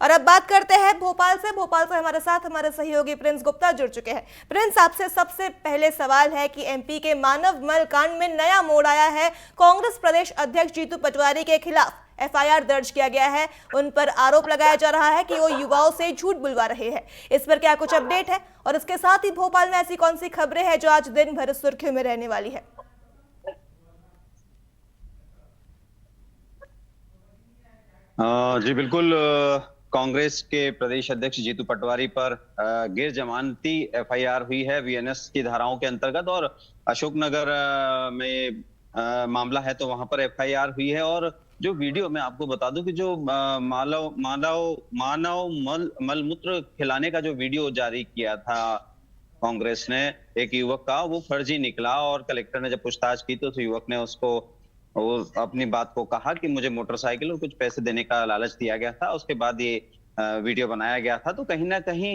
और अब बात करते हैं भोपाल से हमारे साथ हमारे सहयोगी प्रिंस गुप्ता जुड़ चुके हैं। प्रिंस, आपसे सबसे पहले सवाल है कि एमपी के मानव मल कांड में नया मोड़ आया है। कांग्रेस प्रदेश अध्यक्ष जीतू पटवारी के खिलाफ एफआईआर दर्ज किया गया है। उन पर आरोप लगाया जा रहा है कि वो युवाओं से झूठ बुलवा रहे हैं। इस पर क्या कुछ अपडेट है, और इसके साथ ही भोपाल में ऐसी कौन सी खबरें हैं जो आज दिन भर सुर्खियों में रहने वाली है? जी बिल्कुल। कांग्रेस के प्रदेश अध्यक्ष जीतू पटवारी पर गैर जमानती एफआईआर हुई है वीएनएस की धाराओं के अंतर्गत, और अशोकनगर में मामला है तो वहां पर एफआईआर हुई है। और जो वीडियो मैं आपको बता दूं कि जो मानव मानव मानव मलमूत्र खिलाने का जो वीडियो जारी किया था कांग्रेस ने एक युवक का, वो फर्जी निकला। और कलेक्टर ने जब पूछताछ की तो उस युवक ने उसको वो अपनी बात को कहा कि मुझे मोटरसाइकिल और कुछ पैसे देने का लालच दिया गया था। उसके बाद ये वीडियो बनाया गया था। तो कहीं ना कहीं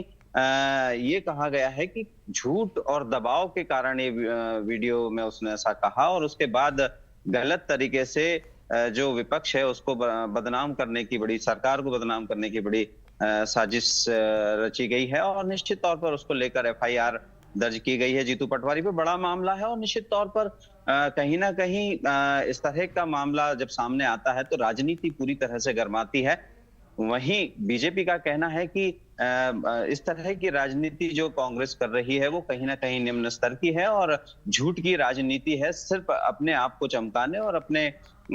ये कहा गया है कि झूठ और दबाव के कारण ये वीडियो में उसने ऐसा कहा, और उसके बाद गलत तरीके से जो विपक्ष है उसको बदनाम करने की, बड़ी सरकार को बदनाम करने की बड़ी साजिश रची गई है। और निश्चित तौर पर उसको लेकर एफआईआर दर्ज की गई है। जीतू पटवारी पे बड़ा मामला है, और निश्चित तौर पर कहीं ना कहीं इस तरह का मामला जब सामने आता है तो राजनीति पूरी तरह से गर्माती है। वहीं बीजेपी का कहना है कि इस तरह की राजनीति जो कांग्रेस कर रही है वो कहीं ना कहीं निम्न स्तर की है और झूठ की राजनीति है। सिर्फ अपने आप को चमकाने और अपने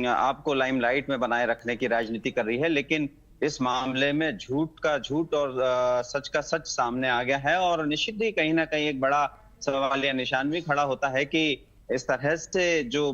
आप को लाइमलाइट में बनाए रखने की राजनीति कर रही है। लेकिन इस मामले में झूठ का झूठ और सच का सच सामने आ गया है। और निश्चित ही कहीं ना कहीं एक बड़ा सवालिया निशान भी खड़ा होता है कि इस तरह से जो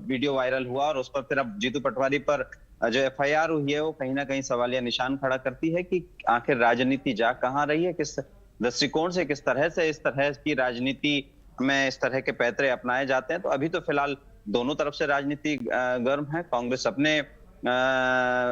वीडियो वायरल हुआ और उस पर फिर अब जीतू पटवारी पर जो एफआईआर हुई है वो कहीं ना कहीं सवालिया निशान खड़ा करती है कि आखिर राजनीति जा कहाँ रही है, किस दृष्टिकोण से, किस तरह से इस तरह की राजनीति में इस तरह के पैतरे अपनाए जाते हैं। तो अभी तो फिलहाल दोनों तरफ से राजनीति गर्म है। कांग्रेस अपने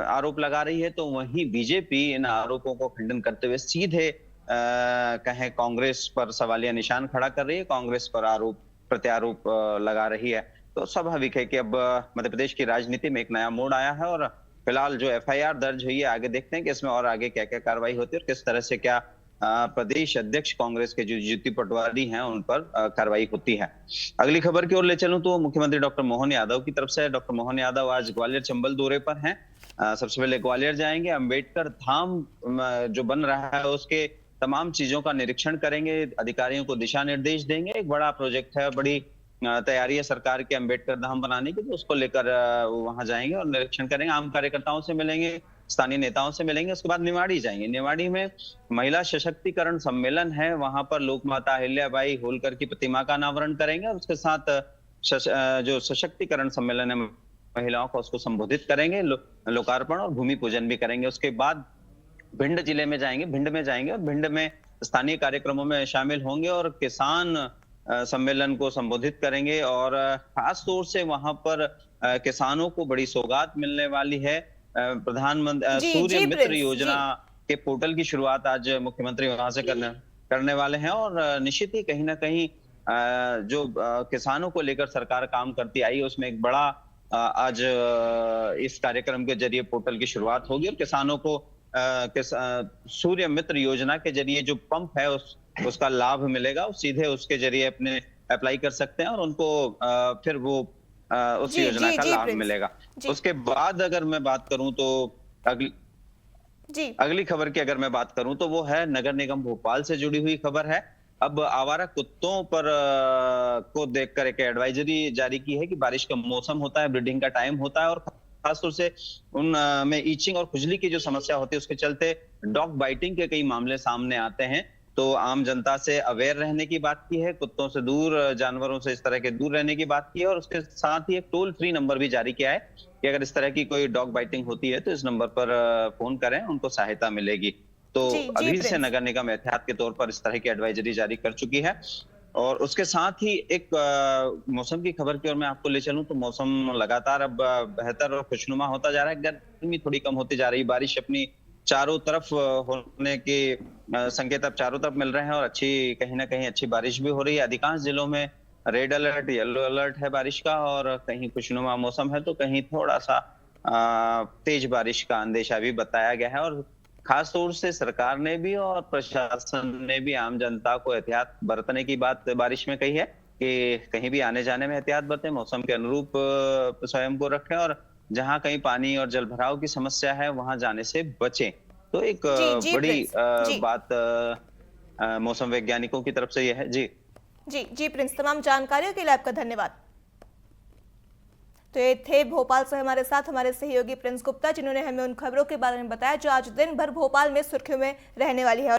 आरोप लगा रही है तो वहीं बीजेपी इन आरोपों को खंडन करते हुए सीधे कहें कांग्रेस पर सवालिया निशान खड़ा कर रही है, कांग्रेस पर आरोप प्रत्यारोप लगा रही है। तो स्वाभाविक है कि अब मध्य प्रदेश की राजनीति में एक नया मोड़ आया है। और फिलहाल जो एफआईआर दर्ज हुई है, आगे देखते हैं कि इसमें और आगे क्या क्या कार्रवाई होती है और किस तरह से क्या प्रदेश अध्यक्ष कांग्रेस के जो जीतू पटवारी हैं उन पर कार्रवाई होती है। अगली खबर की ओर ले चलूं तो मुख्यमंत्री डॉक्टर मोहन यादव की तरफ से, डॉक्टर मोहन यादव आज ग्वालियर चंबल दौरे पर हैं। सबसे पहले ग्वालियर जाएंगे, अंबेडकर धाम जो बन रहा है उसके तमाम चीजों का निरीक्षण करेंगे, अधिकारियों को दिशा निर्देश देंगे। एक बड़ा प्रोजेक्ट है, बड़ी तैयारी है सरकार के अंबेडकर धाम बनाने की, तो उसको लेकर वहां जाएंगे और निरीक्षण करेंगे, आम कार्यकर्ताओं से मिलेंगे, स्थानीय नेताओं से मिलेंगे। उसके बाद निवाड़ी जाएंगे। निवाड़ी में महिला सशक्तिकरण सम्मेलन है, वहां पर लोक माता अहिल्याबाई होलकर की प्रतिमा का अनावरण करेंगे और उसके साथ जो सशक्तिकरण सम्मेलन है महिलाओं का उसको संबोधित करेंगे, लोकार्पण और भूमि पूजन भी करेंगे। उसके बाद भिंड जिले में जाएंगे, भिंड में जाएंगे और भिंड में स्थानीय कार्यक्रमों में शामिल होंगे और किसान सम्मेलन को संबोधित करेंगे। और खास तौर से वहां पर किसानों को बड़ी सौगात मिलने वाली है। प्रधानमंत्री सूर्य मित्र योजना के पोर्टल की शुरुआत आज मुख्यमंत्री वहां से करने वाले हैं। और निश्चित ही कहीं ना कहीं जो किसानों को लेकर सरकार काम करती आई है उसमें एक बड़ा आज इस कार्यक्रम के जरिए पोर्टल की शुरुआत होगी और किसानों को सूर्य मित्र योजना के जरिए जो पंप है उसका लाभ मिलेगा। सीधे उसके जरिए अपने अप्लाई कर सकते हैं और उनको फिर वो उस योजना का लाभ मिलेगा। उसके बाद अगर मैं बात करूं तो अगली खबर की अगर मैं बात करूं तो वो है नगर निगम भोपाल से जुड़ी हुई खबर है। अब आवारा कुत्तों पर को देखकर एक एडवाइजरी जारी की है कि बारिश का मौसम होता है, ब्रीडिंग का टाइम होता है और खासतौर से उन में ईचिंग और खुजली की जो समस्या होती है उसके चलते डॉग बाइटिंग के कई मामले सामने आते हैं। तो आम जनता से अवेयर रहने की बात की है, कुत्तों से दूर, जानवरों से इस तरह के दूर रहने की बात की है। और उसके साथ ही एक टोल फ्री नंबर भी जारी किया है कि अगर इस तरह की कोई डॉग बाइटिंग होती है तो इस नंबर पर फोन करें, उनको सहायता मिलेगी। तो अभी से नगर निगम एहतियात के तौर पर इस तरह की एडवाइजरी जारी कर चुकी है। और उसके साथ ही एक मौसम की खबर की ओर मैं आपको ले चलूं तो मौसम लगातार अब बेहतर और खुशनुमा होता जा रहा है। गर्मी थोड़ी कम होती जा रही है, बारिश अपनी चारों तरफ होने के संकेत अब चारों तरफ मिल रहे हैं और अच्छी कहीं ना कहीं अच्छी बारिश भी हो रही है। अधिकांश जिलों में रेड अलर्ट, येलो अलर्ट है बारिश का, और कहीं खुशनुमा मौसम है तो कहीं थोड़ा सा तेज बारिश का अंदेशा भी बताया गया है। और खास तौर से सरकार ने भी और प्रशासन ने भी आम जनता को एहतियात बरतने की बात बारिश में कही है कि कहीं भी आने जाने में एहतियात बरतें, मौसम के अनुरूप स्वयं को रखें और जहां कहीं पानी और जलभराव की समस्या है वहां जाने से बचें। तो एक जी जी बड़ी प्रिंस। जी बात मौसम वैज्ञानिकों की तरफ से यह है। जी जी जी प्रिंस, तमाम जानकारियों के लिए आपका धन्यवाद। तो ये थे भोपाल से हमारे साथ हमारे सहयोगी प्रिंस गुप्ता, जिन्होंने हमें उन खबरों के बारे में बताया जो आज दिन भर भोपाल में सुर्खियों में रहने वाली है।